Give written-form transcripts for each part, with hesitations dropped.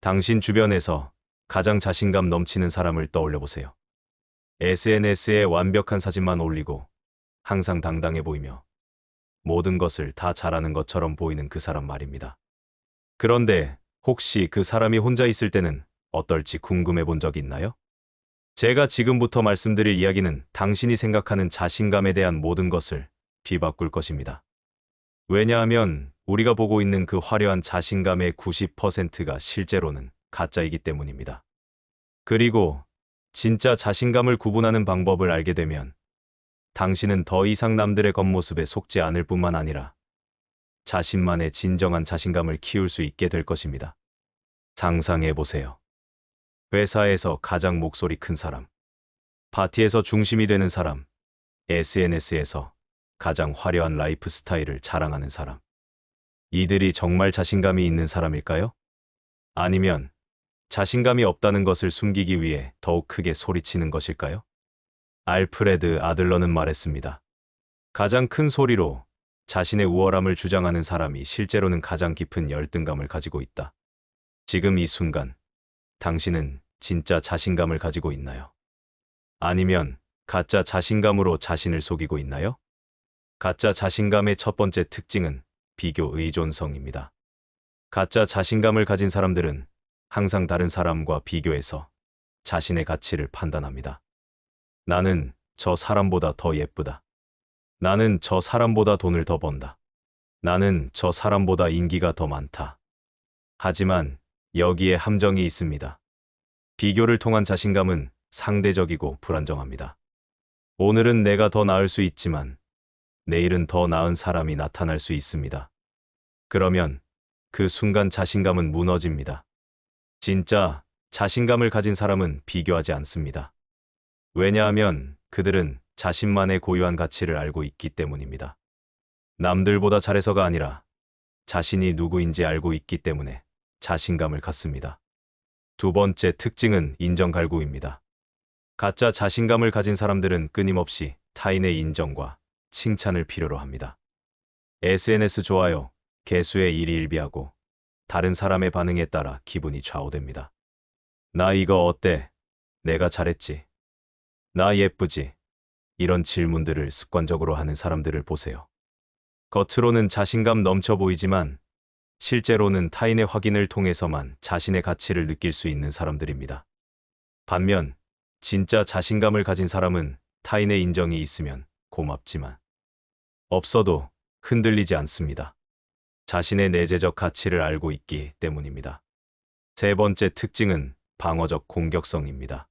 당신 주변에서 가장 자신감 넘치는 사람을 떠올려 보세요. SNS에 완벽한 사진만 올리고 항상 당당해 보이며 모든 것을 다 잘하는 것처럼 보이는 그 사람 말입니다. 그런데 혹시 그 사람이 혼자 있을 때는 어떨지 궁금해 본 적이 있나요? 제가 지금부터 말씀드릴 이야기는 당신이 생각하는 자신감에 대한 모든 것을 뒤바꿀 것입니다. 왜냐하면 우리가 보고 있는 그 화려한 자신감의 90%가 실제로는 가짜이기 때문입니다. 그리고 진짜 자신감을 구분하는 방법을 알게 되면 당신은 더 이상 남들의 겉모습에 속지 않을 뿐만 아니라 자신만의 진정한 자신감을 키울 수 있게 될 것입니다. 상상해 보세요. 회사에서 가장 목소리 큰 사람, 파티에서 중심이 되는 사람, SNS에서 가장 화려한 라이프 스타일을 자랑하는 사람. 이들이 정말 자신감이 있는 사람일까요? 아니면 자신감이 없다는 것을 숨기기 위해 더욱 크게 소리치는 것일까요? 알프레드 아들러는 말했습니다. 가장 큰 소리로 자신의 우월함을 주장하는 사람이 실제로는 가장 깊은 열등감을 가지고 있다. 지금 이 순간, 당신은 진짜 자신감을 가지고 있나요? 아니면 가짜 자신감으로 자신을 속이고 있나요? 가짜 자신감의 첫 번째 특징은 비교 의존성입니다. 가짜 자신감을 가진 사람들은 항상 다른 사람과 비교해서 자신의 가치를 판단합니다. 나는 저 사람보다 더 예쁘다. 나는 저 사람보다 돈을 더 번다. 나는 저 사람보다 인기가 더 많다. 하지만 여기에 함정이 있습니다. 비교를 통한 자신감은 상대적이고 불안정합니다. 오늘은 내가 더 나을 수 있지만 내일은 더 나은 사람이 나타날 수 있습니다. 그러면 그 순간 자신감은 무너집니다. 진짜 자신감을 가진 사람은 비교하지 않습니다. 왜냐하면 그들은 자신만의 고유한 가치를 알고 있기 때문입니다. 남들보다 잘해서가 아니라 자신이 누구인지 알고 있기 때문에 자신감을 갖습니다. 두 번째 특징은 인정갈구입니다. 가짜 자신감을 가진 사람들은 끊임없이 타인의 인정과 칭찬을 필요로 합니다. SNS 좋아요, 개수에 일희일비하고 다른 사람의 반응에 따라 기분이 좌우됩니다. 나 이거 어때? 내가 잘했지? 나 예쁘지? 이런 질문들을 습관적으로 하는 사람들을 보세요. 겉으로는 자신감 넘쳐 보이지만 실제로는 타인의 확인을 통해서만 자신의 가치를 느낄 수 있는 사람들입니다. 반면 진짜 자신감을 가진 사람은 타인의 인정이 있으면 고맙지만 없어도 흔들리지 않습니다. 자신의 내재적 가치를 알고 있기 때문입니다. 세 번째 특징은 방어적 공격성입니다.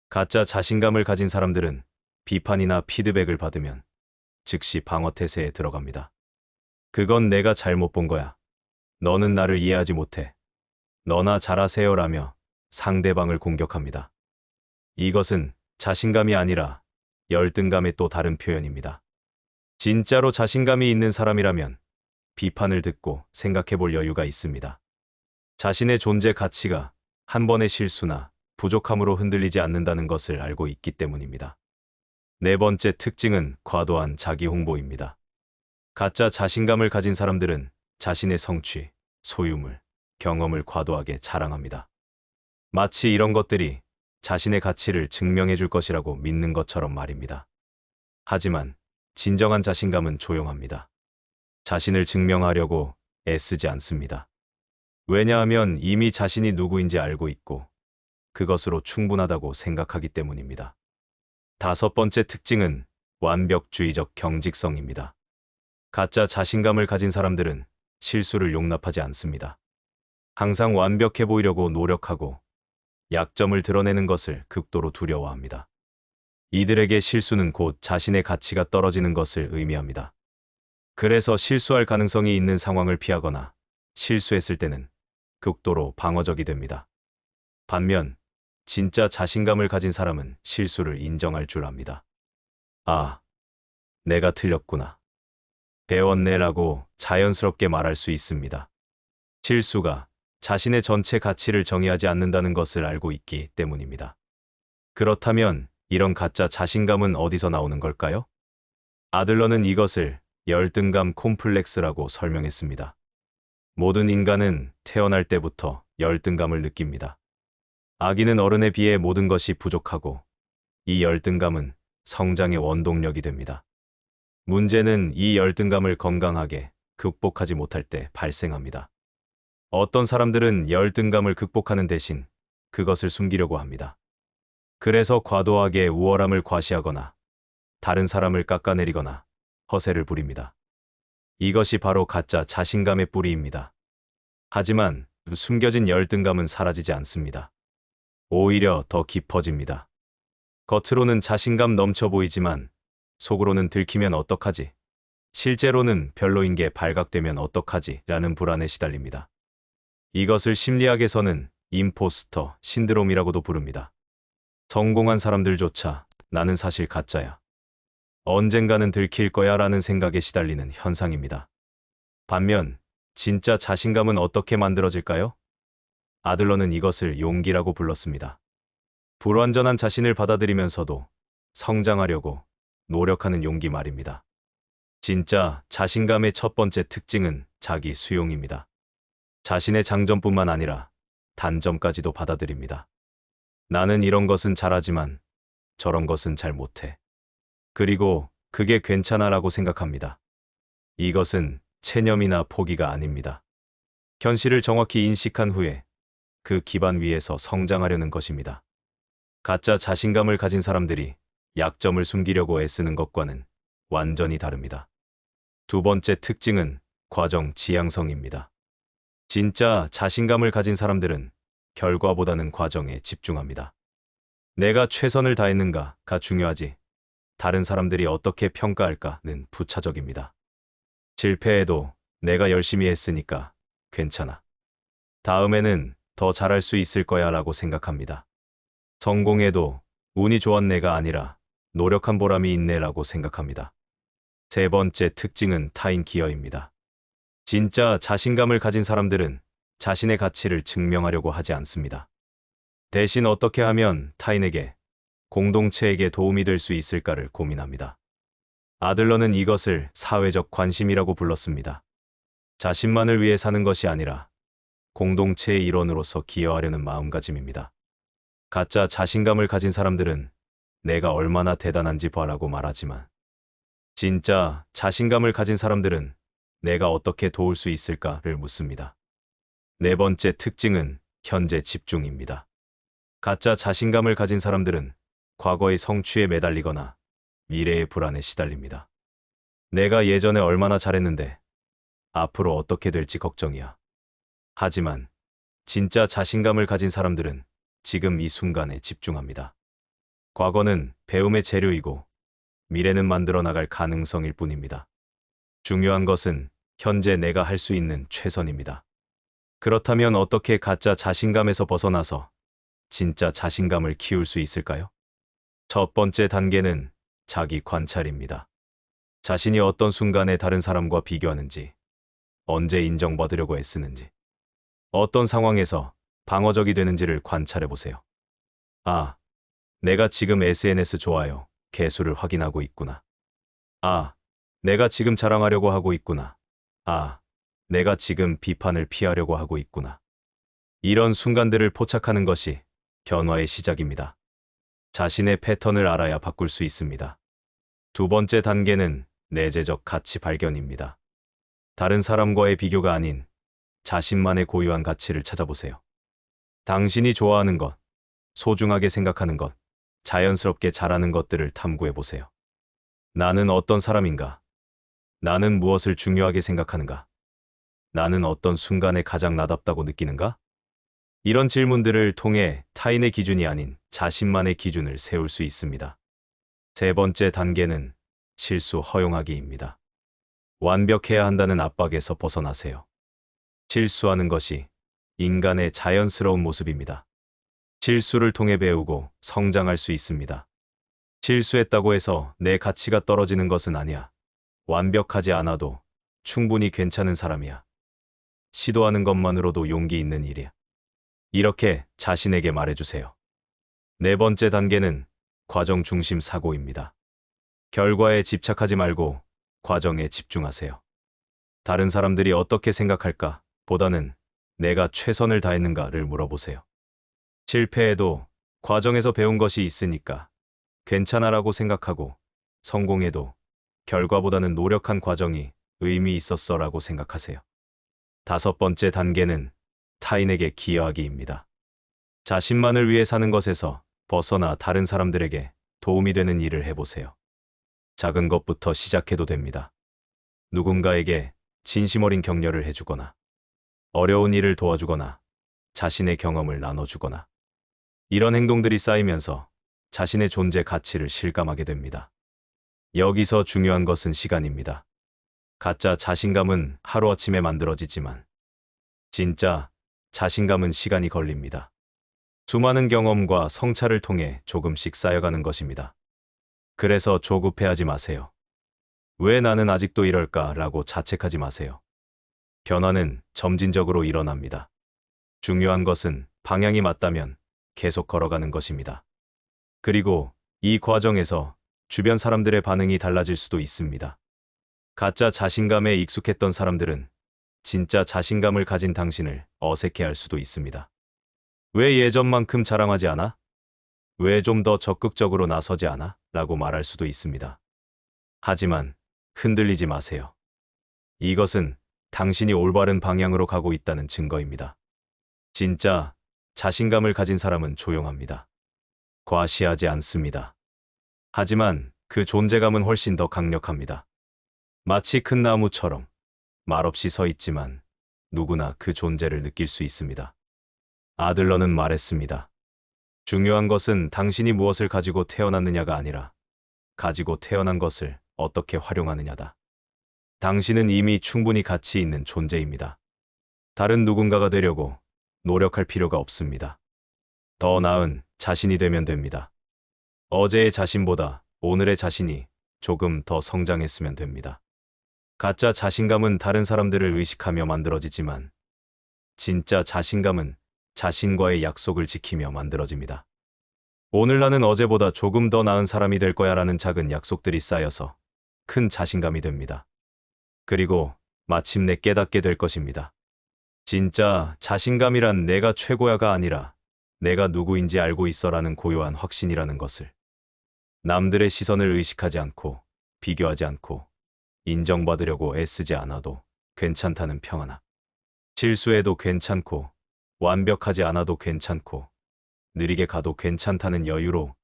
가짜 자신감을 가진 사람들은 비판이나 피드백을 받으면 즉시 방어 태세에 들어갑니다. 그건 내가 잘못 본 거야. 너는 나를 이해하지 못해. 너나 잘하세요라며 상대방을 공격합니다. 이것은 자신감이 아니라 열등감의 또 다른 표현입니다. 진짜로 자신감이 있는 사람이라면 비판을 듣고 생각해 볼 여유가 있습니다. 자신의 존재 가치가 한 번의 실수나 부족함으로 흔들리지 않는다는 것을 알고 있기 때문입니다. 네 번째 특징은 과도한 자기 홍보입니다. 가짜 자신감을 가진 사람들은 자신의 성취, 소유물, 경험을 과도하게 자랑합니다. 마치 이런 것들이 자신의 가치를 증명해 줄 것이라고 믿는 것처럼 말입니다. 하지만 진정한 자신감은 조용합니다. 자신을 증명하려고 애쓰지 않습니다. 왜냐하면 이미 자신이 누구인지 알고 있고 그것으로 충분하다고 생각하기 때문입니다. 다섯 번째 특징은 완벽주의적 경직성입니다. 가짜 자신감을 가진 사람들은 실수를 용납하지 않습니다. 항상 완벽해 보이려고 노력하고 약점을 드러내는 것을 극도로 두려워합니다. 이들에게 실수는 곧 자신의 가치가 떨어지는 것을 의미합니다. 그래서 실수할 가능성이 있는 상황을 피하거나 실수했을 때는 극도로 방어적이 됩니다. 반면 진짜 자신감을 가진 사람은 실수를 인정할 줄 압니다. 아, 내가 틀렸구나. 배웠네라고 자연스럽게 말할 수 있습니다. 실수가 자신의 전체 가치를 정의하지 않는다는 것을 알고 있기 때문입니다. 그렇다면 이런 가짜 자신감은 어디서 나오는 걸까요? 아들러는 이것을 열등감 콤플렉스라고 설명했습니다. 모든 인간은 태어날 때부터 열등감을 느낍니다. 아기는 어른에 비해 모든 것이 부족하고 이 열등감은 성장의 원동력이 됩니다. 문제는 이 열등감을 건강하게 극복하지 못할 때 발생합니다. 어떤 사람들은 열등감을 극복하는 대신 그것을 숨기려고 합니다. 그래서 과도하게 우월함을 과시하거나 다른 사람을 깎아내리거나 허세를 부립니다. 이것이 바로 가짜 자신감의 뿌리입니다. 하지만 숨겨진 열등감은 사라지지 않습니다. 오히려 더 깊어집니다. 겉으로는 자신감 넘쳐 보이지만 속으로는 들키면 어떡하지? 실제로는 별로인 게 발각되면 어떡하지? 라는 불안에 시달립니다. 이것을 심리학에서는 임포스터 신드롬이라고도 부릅니다. 성공한 사람들조차 나는 사실 가짜야. 언젠가는 들킬 거야 라는 생각에 시달리는 현상입니다. 반면 진짜 자신감은 어떻게 만들어질까요? 아들러는 이것을 용기라고 불렀습니다. 불완전한 자신을 받아들이면서도 성장하려고 노력하는 용기 말입니다. 진짜 자신감의 첫 번째 특징은 자기 수용입니다. 자신의 장점뿐만 아니라 단점까지도 받아들입니다. 나는 이런 것은 잘하지만 저런 것은 잘 못해. 그리고 그게 괜찮아라고 생각합니다. 이것은 체념이나 포기가 아닙니다. 현실을 정확히 인식한 후에 그 기반 위에서 성장하려는 것입니다. 가짜 자신감을 가진 사람들이 약점을 숨기려고 애쓰는 것과는 완전히 다릅니다. 두 번째 특징은 과정 지향성입니다. 진짜 자신감을 가진 사람들은 결과보다는 과정에 집중합니다. 내가 최선을 다했는가가 중요하지, 다른 사람들이 어떻게 평가할까는 부차적입니다. 실패해도 내가 열심히 했으니까 괜찮아. 다음에는 더 잘할 수 있을 거야 라고 생각합니다. 성공해도 운이 좋았네가 아니라 노력한 보람이 있네라고 생각합니다. 세 번째 특징은 타인 기여입니다. 진짜 자신감을 가진 사람들은 자신의 가치를 증명하려고 하지 않습니다. 대신 어떻게 하면 타인에게, 공동체에게 도움이 될 수 있을까를 고민합니다. 아들러는 이것을 사회적 관심이라고 불렀습니다. 자신만을 위해 사는 것이 아니라 공동체의 일원으로서 기여하려는 마음가짐입니다. 가짜 자신감을 가진 사람들은 내가 얼마나 대단한지 봐라고 말하지만 진짜 자신감을 가진 사람들은 내가 어떻게 도울 수 있을까를 묻습니다. 네 번째 특징은 현재 집중입니다. 가짜 자신감을 가진 사람들은 과거의 성취에 매달리거나 미래의 불안에 시달립니다. 내가 예전에 얼마나 잘했는데 앞으로 어떻게 될지 걱정이야. 하지만 진짜 자신감을 가진 사람들은 지금 이 순간에 집중합니다. 과거는 배움의 재료이고 미래는 만들어 나갈 가능성일 뿐입니다. 중요한 것은 현재 내가 할 수 있는 최선입니다. 그렇다면 어떻게 가짜 자신감에서 벗어나서 진짜 자신감을 키울 수 있을까요? 첫 번째 단계는 자기 관찰입니다. 자신이 어떤 순간에 다른 사람과 비교하는지, 언제 인정받으려고 애쓰는지, 어떤 상황에서 방어적이 되는지를 관찰해 보세요. 아, 내가 지금 SNS 좋아요, 개수를 확인하고 있구나. 아, 내가 지금 자랑하려고 하고 있구나. 아, 내가 지금 비판을 피하려고 하고 있구나. 이런 순간들을 포착하는 것이 변화의 시작입니다. 자신의 패턴을 알아야 바꿀 수 있습니다. 두 번째 단계는 내재적 가치 발견입니다. 다른 사람과의 비교가 아닌 자신만의 고유한 가치를 찾아보세요. 당신이 좋아하는 것, 소중하게 생각하는 것, 자연스럽게 잘하는 것들을 탐구해 보세요. 나는 어떤 사람인가? 나는 무엇을 중요하게 생각하는가? 나는 어떤 순간에 가장 나답다고 느끼는가? 이런 질문들을 통해 타인의 기준이 아닌 자신만의 기준을 세울 수 있습니다. 세 번째 단계는 실수 허용하기입니다. 완벽해야 한다는 압박에서 벗어나세요. 실수하는 것이 인간의 자연스러운 모습입니다. 실수를 통해 배우고 성장할 수 있습니다. 실수했다고 해서 내 가치가 떨어지는 것은 아니야. 완벽하지 않아도 충분히 괜찮은 사람이야. 시도하는 것만으로도 용기 있는 일이야. 이렇게 자신에게 말해주세요. 네 번째 단계는 과정 중심 사고입니다. 결과에 집착하지 말고 과정에 집중하세요. 다른 사람들이 어떻게 생각할까 보다는 내가 최선을 다했는가를 물어보세요. 실패해도 과정에서 배운 것이 있으니까 괜찮아라고 생각하고, 성공해도 결과보다는 노력한 과정이 의미 있었어라고 생각하세요. 5번째 단계는 타인에게 기여하기입니다. 자신만을 위해 사는 것에서 벗어나 다른 사람들에게 도움이 되는 일을 해보세요. 작은 것부터 시작해도 됩니다. 누군가에게 진심 어린 격려를 해주거나, 어려운 일을 도와주거나, 자신의 경험을 나눠주거나, 이런 행동들이 쌓이면서 자신의 존재 가치를 실감하게 됩니다. 여기서 중요한 것은 시간입니다. 가짜 자신감은 하루아침에 만들어지지만 진짜 자신감은 시간이 걸립니다. 수많은 경험과 성찰을 통해 조금씩 쌓여가는 것입니다. 그래서 조급해하지 마세요. 왜 나는 아직도 이럴까라고 자책하지 마세요. 변화는 점진적으로 일어납니다. 중요한 것은 방향이 맞다면 계속 걸어가는 것입니다. 그리고 이 과정에서 주변 사람들의 반응이 달라질 수도 있습니다. 가짜 자신감에 익숙했던 사람들은 진짜 자신감을 가진 당신을 어색해할 수도 있습니다. 왜 예전만큼 자랑하지 않아? 왜 좀 더 적극적으로 나서지 않아? 라고 말할 수도 있습니다. 하지만 흔들리지 마세요. 이것은 당신이 올바른 방향으로 가고 있다는 증거입니다. 진짜 자신감을 가진 사람은 조용합니다. 과시하지 않습니다. 하지만 그 존재감은 훨씬 더 강력합니다. 마치 큰 나무처럼 말없이 서 있지만 누구나 그 존재를 느낄 수 있습니다. 아들러는 말했습니다. 중요한 것은 당신이 무엇을 가지고 태어났느냐가 아니라 가지고 태어난 것을 어떻게 활용하느냐다. 당신은 이미 충분히 가치 있는 존재입니다. 다른 누군가가 되려고 노력할 필요가 없습니다. 더 나은 자신이 되면 됩니다. 어제의 자신보다 오늘의 자신이 조금 더 성장했으면 됩니다. 가짜 자신감은 다른 사람들을 의식하며 만들어지지만 진짜 자신감은 자신과의 약속을 지키며 만들어집니다. 오늘 나는 어제보다 조금 더 나은 사람이 될 거야 라는 작은 약속들이 쌓여서 큰 자신감이 됩니다. 그리고 마침내 깨닫게 될 것입니다. 진짜 자신감이란 내가 최고야가 아니라 내가 누구인지 알고 있어라는 고요한 확신이라는 것을. 남들의 시선을 의식하지 않고 비교하지 않고 인정받으려고 애쓰지 않아도 괜찮다는 평안함. 실수해도 괜찮고 완벽하지 않아도 괜찮고 느리게 가도 괜찮다는 여유로.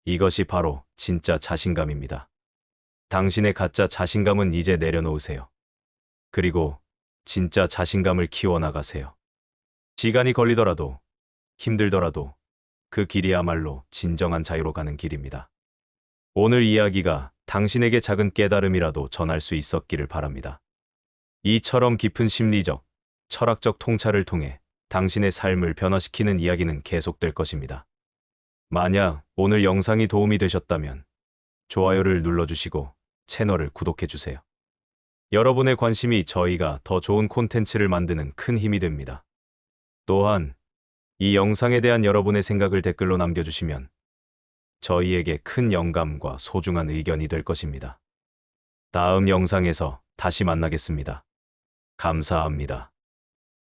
이것이 바로 진짜 자신감입니다. 당신의 가짜 자신감은 이제 내려놓으세요. 그리고 진짜 자신감을 키워나가세요. 시간이 걸리더라도 힘들더라도 그 길이야말로 진정한 자유로 가는 길입니다. 오늘 이야기가 당신에게 작은 깨달음이라도 전할 수 있었기를 바랍니다. 이처럼 깊은 심리적, 철학적 통찰을 통해 당신의 삶을 변화시키는 이야기는 계속될 것입니다. 만약 오늘 영상이 도움이 되셨다면 좋아요를 눌러주시고 채널을 구독해주세요. 여러분의 관심이 저희가 더 좋은 콘텐츠를 만드는 큰 힘이 됩니다. 또한 이 영상에 대한 여러분의 생각을 댓글로 남겨주시면 저희에게 큰 영감과 소중한 의견이 될 것입니다. 다음 영상에서 다시 만나겠습니다. 감사합니다.